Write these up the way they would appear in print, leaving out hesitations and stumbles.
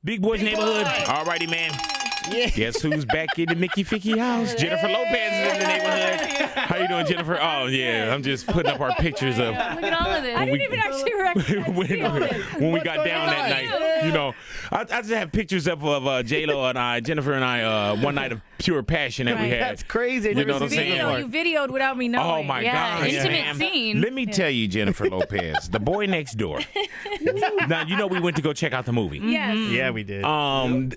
Big Boys Neighborhood. All righty, man. Yeah. Guess who's back in the Mickey Ficky house? Jennifer Lopez is in the neighborhood. How you doing, Jennifer? Oh, yeah. I'm just putting up our pictures of. Look at all of this. I didn't even actually recognize when we got down that night. You know, I just have pictures of J.Lo and I, Jennifer and I, one night of pure passion that we had. That's crazy. You know what I'm saying? You videoed without me knowing. Oh, my God. Intimate scene. Let me tell you, Jennifer Lopez, The Boy Next Door. Now, you know we went to go check out the movie. Yes. Yeah, we did.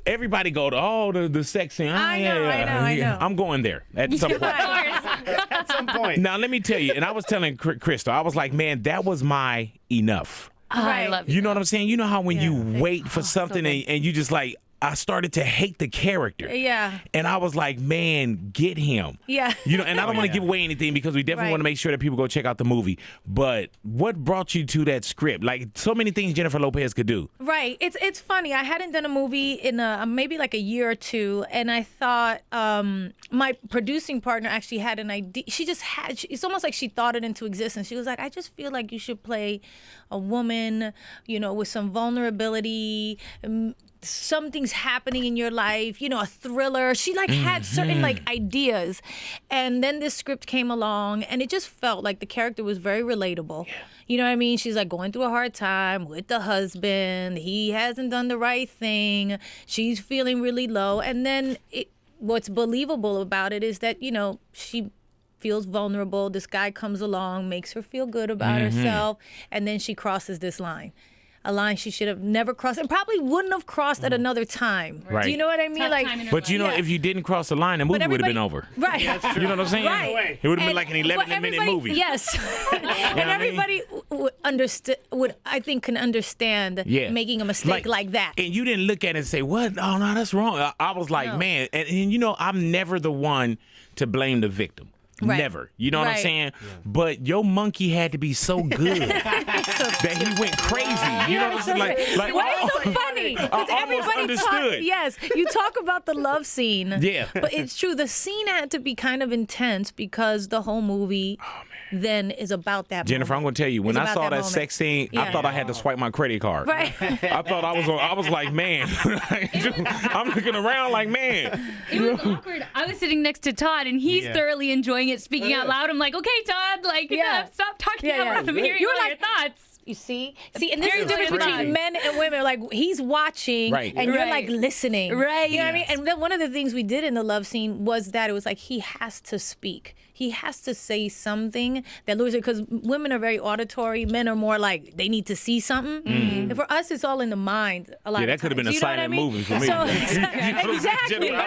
Everybody go to, the sex scene. I know. I'm going there at some point. At some point. Now, let me tell you, and I was telling Crystal, I was like, man, that was my enough. I love you. You know what I'm saying? You know how when you wait for something and you just like, I started to hate the character. Yeah. And I was like, man, get him. Yeah. You know, and I don't want to give away anything because we definitely want to make sure that people go check out the movie. But what brought you to that script? Like, so many things Jennifer Lopez could do. Right. It's funny. I hadn't done a movie in maybe like a year or two, and I thought my producing partner actually had an idea. It's almost like she thought it into existence. She was like, I just feel like you should play a woman, you know, with some vulnerability, something's happening in your life, you know, a thriller. She had certain ideas. And then this script came along and it just felt like the character was very relatable. Yeah. You know what I mean? She's like going through a hard time with the husband. He hasn't done the right thing. She's feeling really low. And then what's believable about it is that, you know, she feels vulnerable. This guy comes along, makes her feel good about herself. And then she crosses this line. A line she should have never crossed and probably wouldn't have crossed at another time. Right. Do you know what I mean? But you know, if you didn't cross the line, the movie would have been over. Right. Yeah, that's true. You know what I'm saying? Right. It would have been like an 11-minute movie. Yes. And everybody would I think can understand making a mistake like that. And you didn't look at it and say, what? Oh, no, that's wrong. I was like, man. And you know, I'm never the one to blame the victim. Right. Never. You know what I'm saying? Yeah. But your monkey had to be so good that he went crazy. You know what I'm saying? Like, well, it's so funny because everybody understood. Yes, you talk about the love scene. Yeah. But it's true. The scene had to be kind of intense because the whole movie then is about that Jennifer, moment. I'm going to tell you, when I saw that sex scene, I thought I had to swipe my credit card. Right. I thought I was like, man. I'm looking around like, man. It was awkward. I was sitting next to Todd, and he's thoroughly enjoying it, speaking out loud. I'm like, okay, Todd, stop talking out loud. I'm hearing all your thoughts. You see, and this is the difference between men and women. Like, he's watching, and you're like listening. Right. You know what I mean? And then one of the things we did in the love scene was that it was like he has to speak. He has to say something that lures her, because women are very auditory. Men are more like they need to see something. And for us, it's all in the mind. A lot. Yeah, of that could have been a times. You know silent what I mean? movie for me. So, exactly. But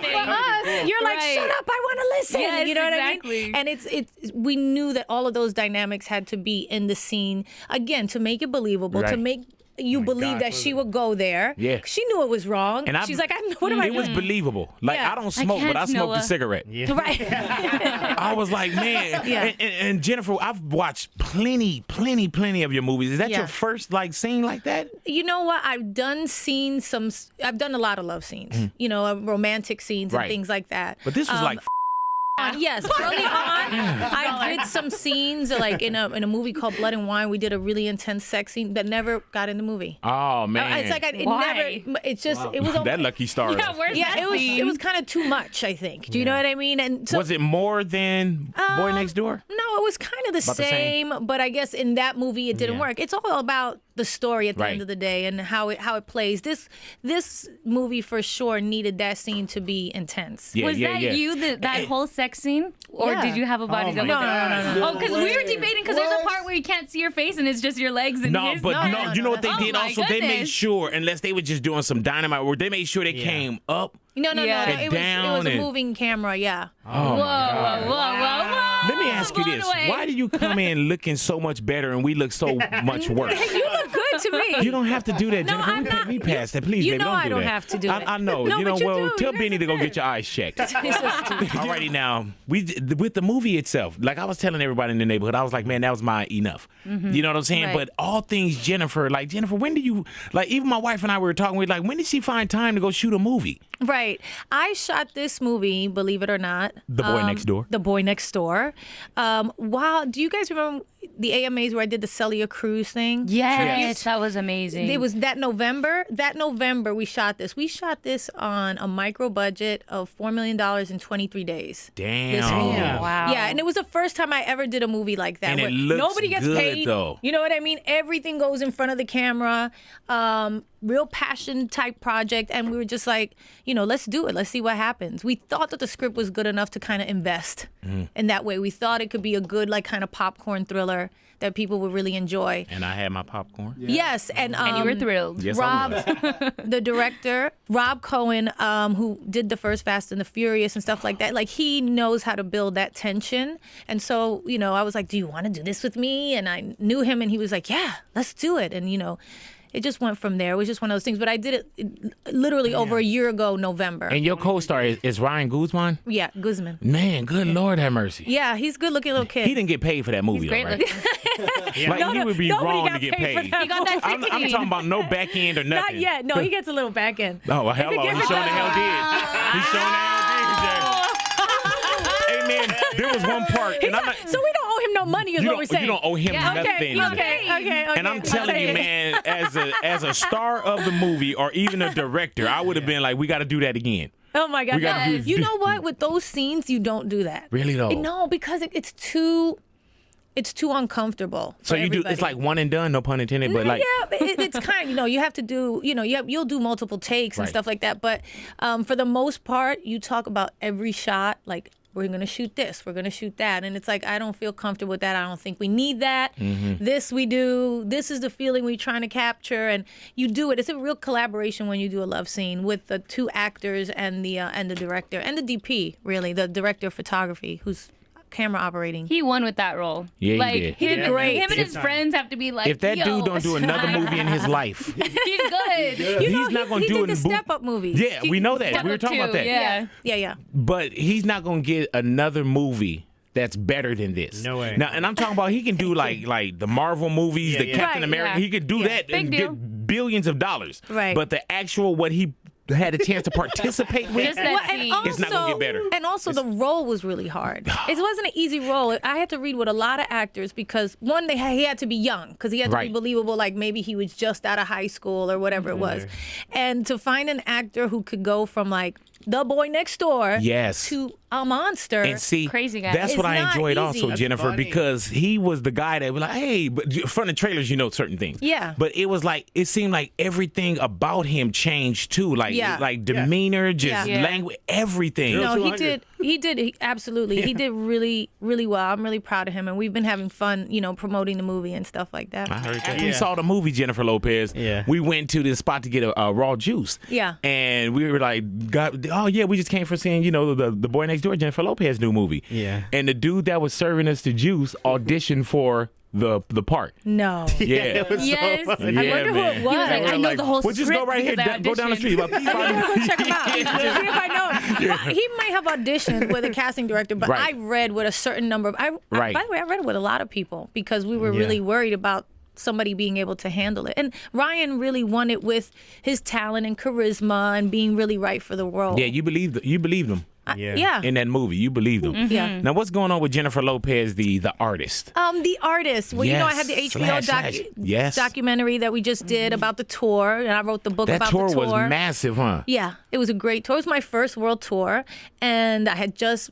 for us, you're like, shut up! I want to listen. Yes, you know what exactly. I mean? And it's we knew that all of those dynamics had to be in the scene again to make it believable, to make you believe that she would go there. Yeah. She knew it was wrong. And she's like, what am I doing? It was believable. Like, I don't smoke, but I smoked a cigarette. Yeah. Right. I was like, man. Yeah. And Jennifer, I've watched plenty of your movies. Is that your first scene like that? You know what? I've done a lot of love scenes. You know, romantic scenes and things like that. But this was yes, early on, I did some scenes like in a movie called Blood and Wine. We did a really intense sex scene that never got in the movie. Oh man, it's like it was that lucky star. It was kind of too much. I think. Do you know what I mean? And so, was it more than Boy Next Door? No, it was kind of the same. But I guess in that movie it didn't work. It's all about the story at the end of the day and how it plays. This movie for sure needed that scene to be intense. Was that you that whole sex scene, or did you have a body double? No. Oh, because we were debating because there's a part where you can't see your face and it's just your legs and his. No, you know what they did also? Goodness. They made sure, unless they were just doing some dynamite work, they made sure they came up. No. It was a and moving camera. Yeah. Oh, whoa. Let me ask you this: why do you come in looking so much better and we look so much worse? You look good to me. You don't have to do that, No, Jennifer. I'm not. We passed that, please, You baby. know Don't do I don't that. have to do it. I know. No, you know. but you Well, do. tell You Benny to go guys are get your eyes checked. Alrighty, now with the movie itself, like I was telling everybody in the neighborhood, I was like, man, that was my enough. You know what I'm saying? Right. But all things Jennifer, when do you even my wife and I were talking? We were like, when did she find time to go shoot a movie? Right. I shot this movie, believe it or not. The Boy Next Door. The Boy Next Door. Wow. Do you guys remember the AMAs where I did the Celia Cruz thing. Yes, that was amazing. It was that November. That November we shot this. We shot this on a micro budget of $4 million in 23 days. Damn. This movie. Wow. Yeah, and it was the first time I ever did a movie like that. And where it looks nobody gets good, paid. though. You know what I mean? Everything goes in front of the camera. Real passion type project, and we were just like, let's do it. Let's see what happens. We thought that the script was good enough to kind of invest in that way. We thought it could be a good like kind of popcorn thriller that people would really enjoy. And I had my popcorn. Yes, and you were thrilled. Yes, Rob, I was. the director, Rob Cohen, who did the first Fast and the Furious and stuff like that, like he knows how to build that tension. And so, I was like, do you want to do this with me? And I knew him, and he was like, yeah, let's do it. And, it just went from there. It was just one of those things. But I did it literally over a year ago, November. And your co-star is Ryan Guzman? Yeah, Guzman. Man, good Lord have mercy. Yeah, he's a good-looking little kid. He didn't get paid for that movie, He's though, great right? looking. Like, he would be nobody wrong got to get paid for paid. that He got that I'm 16. talking about no back end or nothing. Not yet. No, he gets a little back end. Oh, well, hello. He give it showing the to hell did. He showing the hell did, Hey, man, there was one part. And I'm not, So we don't owe him no money, is what we're saying. you don't owe him nothing. Okay. And I'm telling you, man, as a star of the movie or even a director, I would have been like, we got to do that again. Oh my God! We gotta do- You know what? With those scenes, you don't do that. Really, though? No, because it's too uncomfortable. So for you do, everybody. it's like one and done, no pun intended, but like. Yeah, but it's kind of, you have to do, you'll do multiple takes and Right. stuff like that. But for the most part, you talk about every shot, like, we're going to shoot this, we're going to shoot that. And it's like, I don't feel comfortable with that. I don't think we need that. This we do. This is the feeling we're trying to capture. And you do it. It's a real collaboration when you do a love scene with the two actors and the director and the DP, really, the director of photography, who's camera operating. He won with that role. Yeah, he did. He did great. Him and his friends have to be like, If that yo, dude don't do another movie in his life, he's good. he's not going to do he it did in the Bo- Step Up movie. Yeah, we know that. We were talking about that. Yeah. Yeah. But he's not going to get another movie that's better than this. No way. Now, and I'm talking about he can do like the Marvel movies, the yeah. Captain Right, America. yeah. He could do that Big and deal. get billions of dollars. Right. But the actual what he had a chance to participate with. Just that and scene. It's not gonna get better. And also, the role was really hard. It wasn't an easy role. I had to read with a lot of actors because one, he had to be young because he had to Right. be believable. Like maybe he was just out of high school or whatever it was. And to find an actor who could go from like the boy next door, Yes. to a monster. And see, Crazy guy. that's It's what I not enjoyed easy. also, That's Jennifer, funny. because he was the guy that was like, hey, but from the trailers, certain things. Yeah. But it was like, it seemed like everything about him changed too. Like, Yeah. like demeanor, just Yeah. language, everything. No, he 200. did. Absolutely. He did really, really well. I'm really proud of him, and we've been having fun, promoting the movie and stuff like that. I heard that. Yeah. We saw the movie Jennifer Lopez. Yeah. We went to this spot to get a raw juice. Yeah. And we were like, oh yeah, we just came for seeing, the boy next door, Jennifer Lopez new movie. Yeah. And the dude that was serving us the juice auditioned for the part. No. Yeah. It was Yes. so funny. I Yeah, wonder who man. it He was was. like, I know like, the whole well, script. just go right here. because I Go down the auditioned. street. About 5 Go check him out. See if I know. He might have auditioned with a casting director, but Right. I read with a certain number of. Right. By the way, I read it with a lot of people because we were really worried about somebody being able to handle it. And Ryan really won it with his talent and charisma and being really right for the role. Yeah, you believed him Yeah. Yeah. in that movie. You believed him. Yeah. Now, what's going on with Jennifer Lopez, the artist? The artist. Well, I had the Yes. HBO Slash. Yes. documentary that we just did about the tour, and I wrote the book That about tour the tour. was massive, huh? Yeah, it was a great tour. It was my first world tour, and I had just,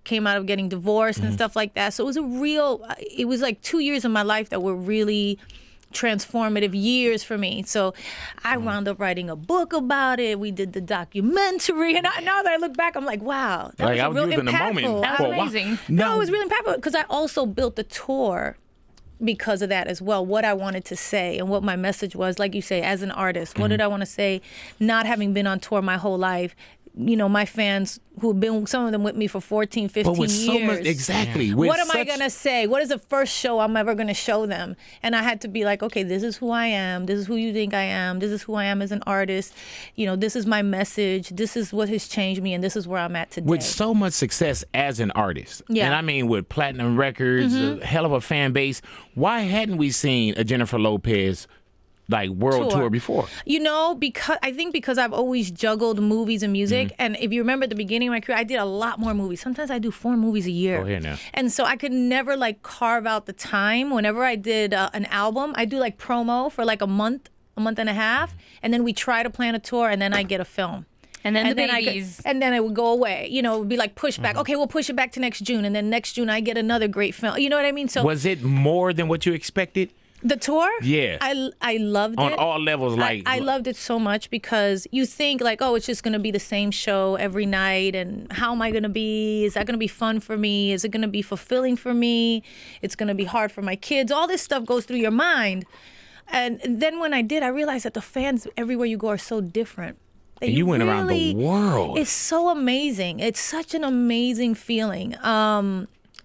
came out of getting divorced and stuff like that. So it was like 2 years of my life that were really transformative years for me. So I wound up writing a book about it. We did the documentary, and now that I look back, I'm like, wow, that Like, I was was real in the impactful. moment. That was for a while. amazing. No, it was really impactful because I also built the tour because of that as well, what I wanted to say and what my message was. Like you say, as an artist, what did I want to say, not having been on tour my whole life? My fans who have been, some of them with me for 14, 15 But with years. so much, exactly. With What am I such- going to say? What is the first show I'm ever going to show them? And I had to be like, okay, this is who I am. This is who you think I am. This is who I am as an artist. This is my message. This is what has changed me, and this is where I'm at today. With so much success as an artist, Yeah. and I mean with platinum records, a hell of a fan base, why hadn't we seen a Jennifer Lopez like world tour before? You know, because I've always juggled movies and music. And if you remember at the beginning of my career, I did a lot more movies. Sometimes I do 4 movies a year. Go ahead now. And so I could never like carve out the time. Whenever I did an album, I do like promo for like a month and a half. And then we try to plan a tour, and then I get a film. And then the babies. And then it would go away. You know, it would be like pushback. Okay, we'll push it back to next June. And then next June, I get another great film. You know what I mean? So Was it more than what you expected? the tour? Yeah. I loved it. On all levels, like I loved it so much because you think like, oh, it's just going to be the same show every night. And how am I going to be? Is that going to be fun for me? Is it going to be fulfilling for me? It's going to be hard for my kids. All this stuff goes through your mind. And then when I did, I realized that the fans everywhere you go are so different. And you went around the world. It's so amazing. It's such an amazing feeling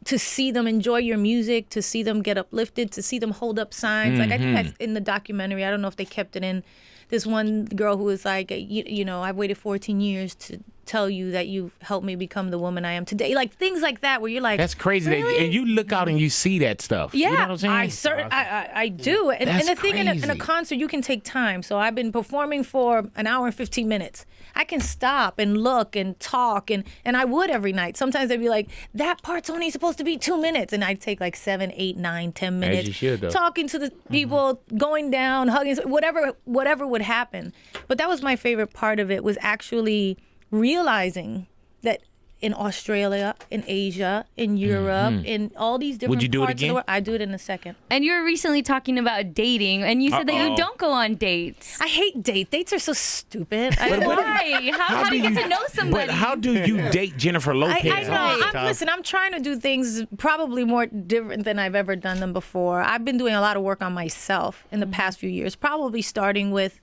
to see them enjoy your music, to see them get uplifted, to see them hold up signs. Like I think that's in the documentary. I don't know if they kept it in. This one girl who was like, you know, I've waited 14 years to tell you that you helped me become the woman I am today. Like things like that where you're like, that's crazy. Really? And you look out and you see that stuff. Yeah, You know what I'm saying? I do. And the thing in a crazy. concert, you can take time. So I've been performing for an hour and 15 minutes. I can stop and look and talk, and I would every night. Sometimes they'd be like, that part's only supposed to be 2 minutes. And I'd take like 7, 8, 9, 10 minutes. As you should, though. Talking to the people, going down, hugging, whatever would happen. But that was my favorite part of it, was actually realizing that in Australia, in Asia, in Europe, in all these different Would you do it parts of the again? world. I'd do it in a second. And you were recently talking about dating, and you said that you don't go on dates. I hate dates. Dates are so stupid. Why? How do you get to know somebody? But how do you date Jennifer Lopez? I know. Tough. Listen, I'm trying to do things probably more different than I've ever done them before. I've been doing a lot of work on myself in the past few years, probably starting with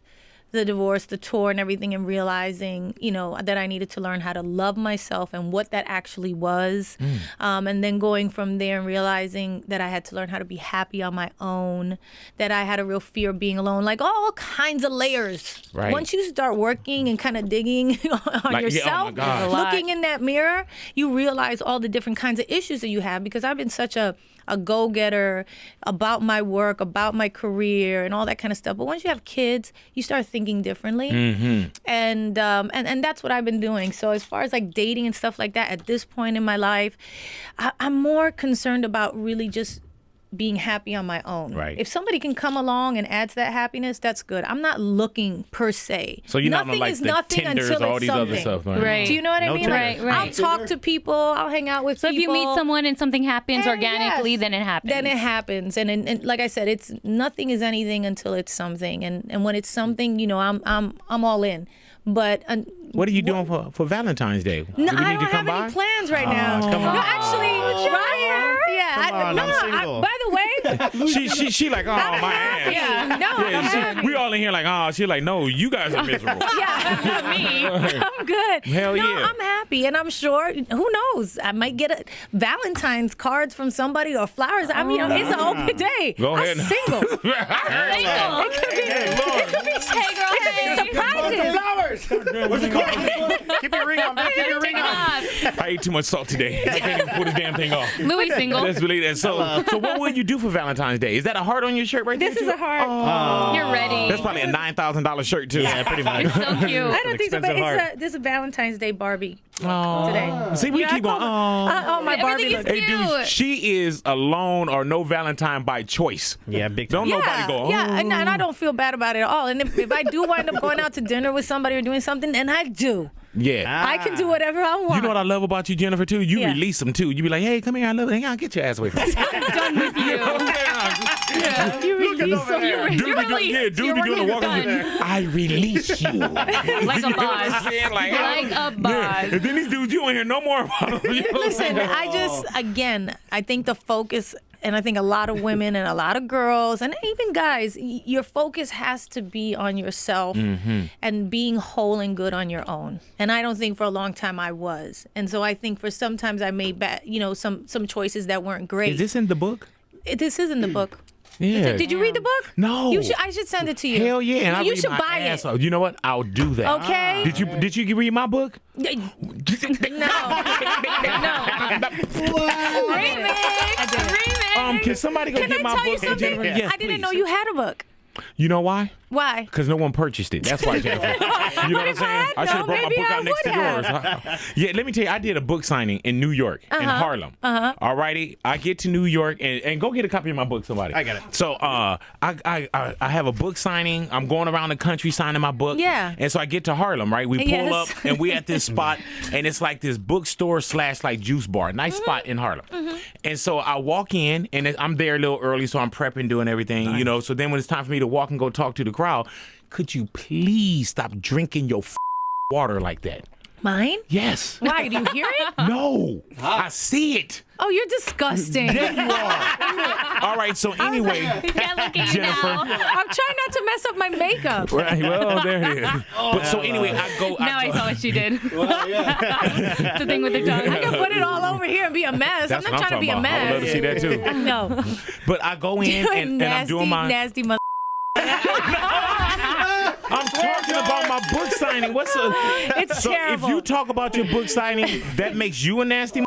the divorce, the tour, and everything, and realizing, you know, that I needed to learn how to love myself and what that actually was. And then going from there and realizing that I had to learn how to be happy on my own, that I had a real fear of being alone, like all kinds of layers. Right. Once you start working and kind of digging on Like, yeah, yourself, oh my God. looking in that mirror, you realize all the different kinds of issues that you have, because I've been such a go-getter about my work, about my career, and all that kind of stuff. But once you have kids, you start thinking differently, and that's what I've been doing. So as far as like dating and stuff like that, at this point in my life, I'm more concerned about really just being happy on my own. Right. If somebody can come along and add to that happiness, that's good. I'm not looking per se. So you're not on Nothing like is the nothing Tinders until or all it's these other something. stuff. Right. Do you know what I No mean? Tinder. Like, I'll talk to people. I'll hang out with So people. if you meet someone and something happens And organically, yes, then it happens. Then it happens, and like I said, it's nothing is anything until it's something, and when it's something, you know, I'm all in. But What are you doing for Valentine's Day? no, Do we I need to don't come have by? any plans right now. come on. No, actually, Ryan. Yeah, Come on, I'm single. by the way, She like, oh, my ass. yeah, no, I'm happy. We all in here like, oh, she's like, no, you guys are miserable. Yeah, not me. I'm good. Hell no, yeah. I'm happy, and I'm sure. Who knows? I might get a Valentine's cards from somebody or flowers. I mean, it's an open day. Go ahead. I'm single. Single. It could be Hey, girl, hey. surprises. Flowers. What's it called? Keep your ring on, man. Keep your ring Take it on. off. I ate too much salt today. I can't even pull this damn thing off. Louis single. Let's believe that. So what would you do for Valentine's Day? Is that a heart on your shirt right there? This is too? a heart. You're ready. That's probably a $9,000 shirt too. Yeah, pretty much. It's so cute. I don't think so, but expensive heart. this is a Valentine's Day Barbie Oh. today. See, we Yeah, keep I on. call- Oh, my Barbie Everything look. is Hey, dude, cute. she is alone or no Valentine by choice. Yeah, big Don't time. nobody go. Oh. Yeah, and I don't feel bad about it at all. And if I do wind up going out to dinner with somebody or doing something, then I do. Yeah. I can do whatever I want. You know what I love about you, Jennifer, too? You Yeah. release them, too. You be like, hey, come here, I love it. Hang on, get your ass away from me. I'm done with you. You release them. You're released. Dude Your be work doing the is walking. done. I release you. Like a boss. Like a boss. Yeah. And then these dudes, you won't hear no more about them. Listen, I think the focus, and I think a lot of women and a lot of girls and even guys, your focus has to be on yourself and being whole and good on your own. And I don't think for a long time I was. And so I think for sometimes I made bad, some choices that weren't great. Is this in the book? This is in the book. Yeah. Did you read the book? No. I should send it to you. Hell yeah. And I You read should my buy ass it. off. You know what? I'll do that. Okay. Did you read my book? No. No. Remix. I did. Remix. Can somebody go Can get I my tell you book? something? Jennifer? Yes, I didn't please. know you had a book. You know why? Why? Because no one purchased it. That's why, Jennifer. You know what I'm saying? I should have brought my maybe book I out next to would have. yours. Yeah, let me tell you, I did a book signing in New York, in Harlem. All righty, I get to New York and go get a copy of my book, somebody. I got it. So I have a book signing. I'm going around the country signing my book. Yeah. And so I get to Harlem, right? We pull Yes. up and we at this spot, and it's like this bookstore / like juice bar, nice spot in Harlem. And so I walk in, and I'm there a little early, so I'm prepping, doing everything, you know. So then when it's time for me to walk and go talk to the crowd, could you please stop drinking your water like that? Mine? Yes. Why? Do you hear it? No. I see it. Oh, you're disgusting. There you are. All right. So anyway, Yeah, look at you Jennifer. now. I'm trying not to mess up my makeup. Right, well, there it is. But so anyway, I go. Now I saw what she did. The thing with the tongue. I can put it all over here and be a mess. That's I'm what not trying to be a talking about. I would love mess. to see that too. No. But I go in and I'm doing my. Nasty mother. I'm talking about my book signing. What's a? It's So terrible. if you talk about your book signing, that makes you a nasty.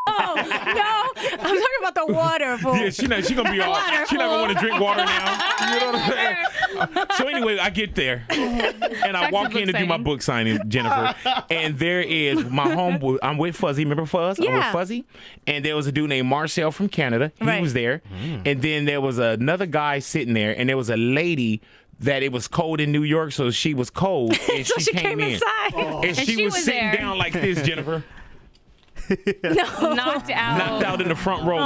Oh, no. I'm talking about the water. Fool. Yeah, she gonna be all. She not gonna want to drink water now. You know what I'm saying? So anyway, I get there and I Back to walk book in to do my signing. book signing, Jennifer, and there is my homeboy. I'm with Fuzzy. Remember Fuzz? I'm with Yeah. Fuzzy, and there was a dude named Marcel from Canada. He Right. was there, and then there was another guy sitting there, and there was a lady. That it was cold in New York, so she was cold, and So she came in. inside. And she was sitting there. down like this, Jennifer. No. Knocked out. Knocked out in the front row.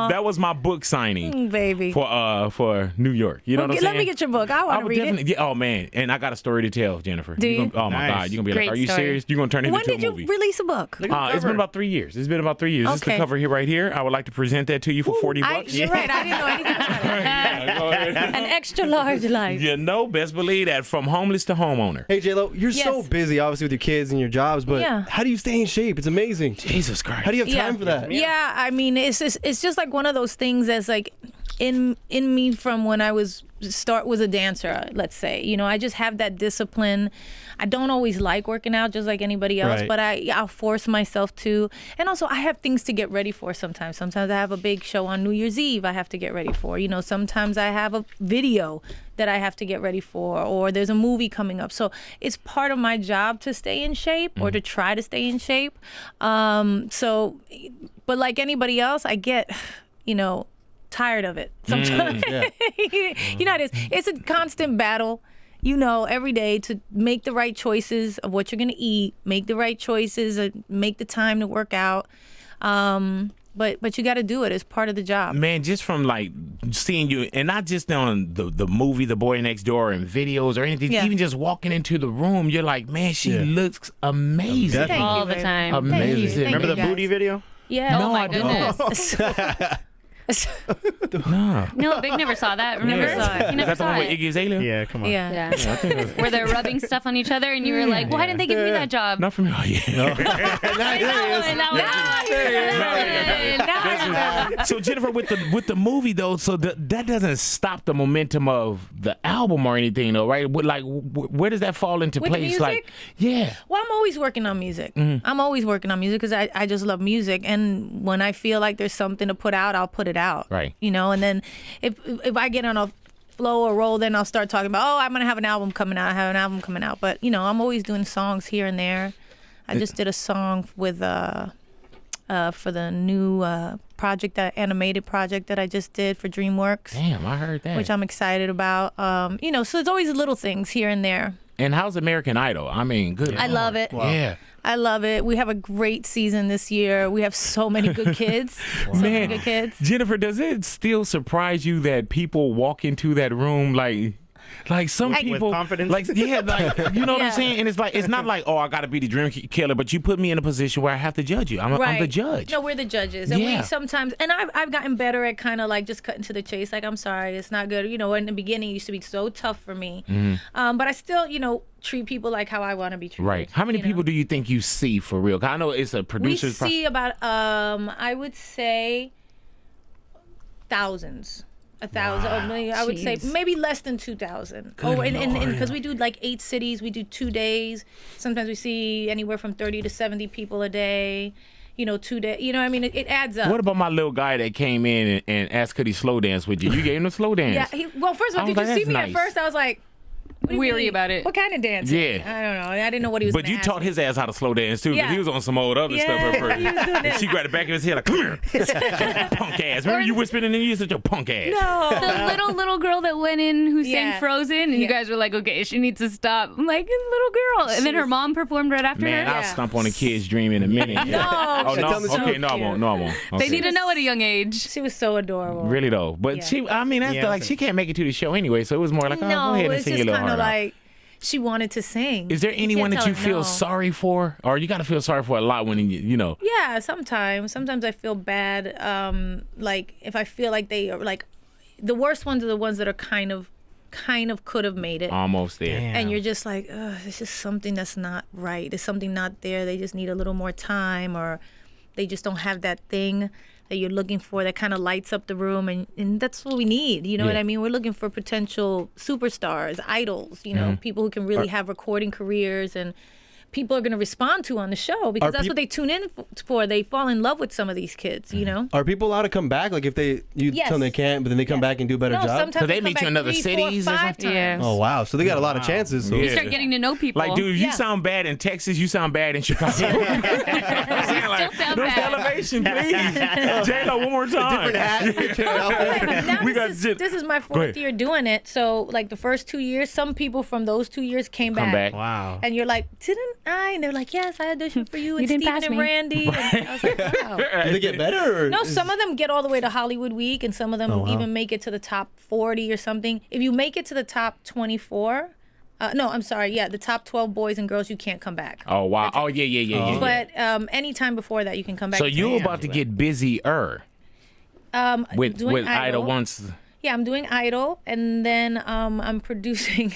That was my book signing Baby. for New York. You know what I'm saying? Let me get your book. I want to would read definitely, it. Yeah, oh man, and I got a story to tell, Jennifer. Do you? Oh my Nice. God, you're gonna be Great like, are you story. serious? You're gonna turn it When into did a you movie. release a book? It's been about 3 years. It's been about 3 years. This is the Okay. cover here right here. I would like to present that to you for $40. You're right. I didn't know anything about it. Yeah, go ahead. An extra large life. You know, best believe that, from homeless to homeowner. Hey J.Lo, you're so Yes. busy, obviously, with your kids and your jobs, but Yeah. how do you stay in shape? It's amazing. Jesus Christ. How do you have time for that? Yeah, I mean, it's just like one of those things that's like in me from when I was a dancer, let's say. You know, I just have that discipline. I don't always like working out just like anybody else, Right. but I'll force myself to. And also I have things to get ready for sometimes. Sometimes I have a big show on New Year's Eve I have to get ready for. You know, sometimes I have a video that I have to get ready for, or there's a movie coming up. So it's part of my job to stay in shape or to try to stay in shape. But like anybody else, I get, you know, tired of it sometimes. You know, it's a constant battle, you know, every day to make the right choices of what you're going to eat, make the right choices, make the time to work out. But you got to do it. It's part of the job. Man, just from like seeing you, and not just on the movie The Boy Next Door and videos or anything, Yeah. even just walking into the room, you're like, man, she Yeah. looks amazing. Definitely. All the time. Amazing. Thank Remember you, the guys. booty video? Yeah. Oh No, my I don't. goodness. No. No, Big never saw that. Remember? Yeah. He never Is that the saw one with it. Iggy Azalea? Yeah, come on. Yeah. Yeah. I think it was- Where they're rubbing stuff on each other, and you were like, "Why didn't they give me that job?" Not for me. Oh, yeah. That one. So Jennifer, with the movie though, so that doesn't stop the momentum of the album or anything though, right? Where does that fall into With the place? music? Like, yeah. Well, I'm always working on music. I'm always working on music because I just love music. And when I feel like there's something to put out, I'll put it out. Right. You know, and then if I get on a flow or roll, then I'll start talking about, I'm going to have an album coming out. I have an album coming out. But, you know, I'm always doing songs here and there. I just did a song with for the new animated project that I just did for DreamWorks, Damn, I heard that. which I'm excited about. You know, so it's always little things here and there. And how's American Idol? I mean, good. I love it. Yeah. I love it. We have a great season this year. We have so many good kids. So many good kids. Jennifer, does it still surprise you that people walk into that room like some Like- people With confidence? like you know what Yeah. I'm saying? And it's not like, oh, I got to be the dream killer, but you put me in a position where I have to judge you. I'm the judge. No, we're the judges, and Yeah. we sometimes, and I've gotten better at kind of like just cutting to the chase. Like, I'm sorry, it's not good. You know, in the beginning, it used to be so tough for me, but I still, you know, treat people like how I want to be treated. Right. How many you know? people do you think you see for real? 'Cause I know it's a We producer's see about I would say thousands. 1,000. Oh, maybe, I would say Jeez. maybe less than 2,000. Good Oh, and Lord. because we do like 8 cities, we do 2 days. Sometimes we see anywhere from 30 to 70 people a day. 2 days. You know what I mean? It adds up. What about my little guy that came in and asked could he slow dance with you? You gave him a slow dance. Yeah. Well, first of all, I was did you like, see me that's at nice. first? I was like, what do you Weary mean? about it. What kind of dance? Yeah. I don't know. I didn't know what he was. But gonna you ask taught me. his ass how to slow dance too, because Yeah. he was on some old other stuff at Yeah, first. he was doing And that. she grabbed the back of his head like, come here. Punk ass. Remember you whispering in the ear, such a punk ass. No. The little girl that went in who sang Yeah. Frozen, and you guys were like, okay, she needs to stop. I'm like, little girl. And then her mom performed right after Man, her. I'll stomp on a kid's dream in a minute. No. Oh, no? Tell the Okay, truth. no, I won't. No, I won't. They Okay. need to know at a young age. She was so adorable. Really, though. But Yeah. she, I mean, that's Yeah. like, she can't make it to the show anyway, so it was more like, oh, No, go ahead and it's sing just your little kind heart of out. like she wanted to sing. Is there anyone can't that you tell her feel no. sorry for? Or you got to feel sorry for a lot when, you know. Yeah, sometimes. Sometimes I feel bad. Like if I feel like they are like, the worst ones are the ones that are kind of could have made it. Almost there. Damn. And you're just like, ugh, it's just something that's not right. There's something not there. They just need a little more time, or they just don't have that thing that you're looking for that kind of lights up the room. And that's what we need. You know what Yeah. I mean? We're looking for potential superstars, idols, people who can really have recording careers and people are going to respond to on the show, because that's what they tune in for. They fall in love with some of these kids, you know? Are people allowed to come back? Like if you Yes. tell them they can't, but then they come back and do a better No, job? sometimes So they come meet you back in other 3, 4, cities or 5 something? times. Yeah. Oh wow! So they got a lot of chances. So. Yeah. You start getting to know people. Like, dude, if you Yeah. sound bad in Texas, you sound bad in Chicago. Still sound Where's the bad. elevation, please? J.Lo, one more time. Now We got this zip. is my ahead. 4th year doing it. So like the first 2 years, some people from those 2 years came Come back. Wow. And you're like, didn't I? And they're like, yes, I auditioned for you and You didn't Steven pass and me. Randy. And I was like, wow. Do they get better? Or No, is- some of them get all the way to Hollywood Week, and some of them wow. even make it to the top 40 or something. If you make it to the top 24, no, I'm sorry, yeah, the top 12 boys and girls, you can't come back. Oh, wow. Oh, yeah. But anytime before that, you can come back. So you're about to get busier with doing Idol once. Yeah, I'm doing Idol, and then I'm producing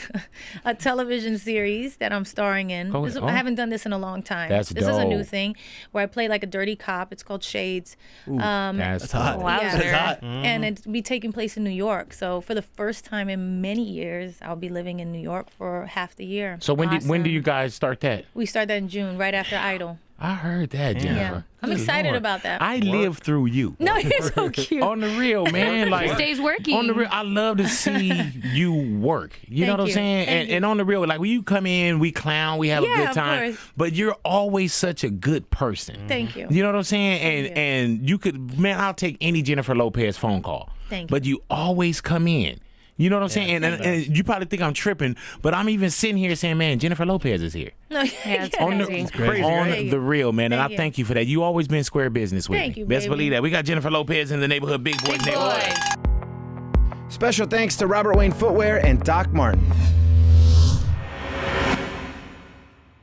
a television series that I'm starring in. Oh, I haven't done this in a long time. That's This is a new dope. thing where I play like a dirty cop. It's called Shades. That's hot. Wow. Yeah. That's hot. And it'll be taking place in New York. So for the first time in many years, I'll be living in New York for half the year. So when do you guys start that? We start that in June, right after Idol. I heard that, Jennifer. Yeah. I'm Good excited Lord. about that. I live through you. No, you're so cute. On the real, man. Like Stays working. On the real, I love to see you work. You know Thank what I'm you. saying? Thank you. And on the real, like when you come in, we clown, we have a Yeah, good of time. course. But you're always such a good person. Thank you. You know what I'm saying? Thank you. And you could, man, I'll take any Jennifer Lopez phone call. Thank you. But you always come in. You know what I'm saying? And you probably think I'm tripping, but I'm even sitting here saying, man, Jennifer Lopez is here. No, Yeah, it's On the, crazy. crazy, on right? the real, man. And Thank I you. thank you for that. You always been square business with Thank me. you, Best baby. believe that. We got Jennifer Lopez in the neighborhood, Big Boys Big neighborhood. boy. Special thanks to Robert Wayne Footwear and Doc Martin.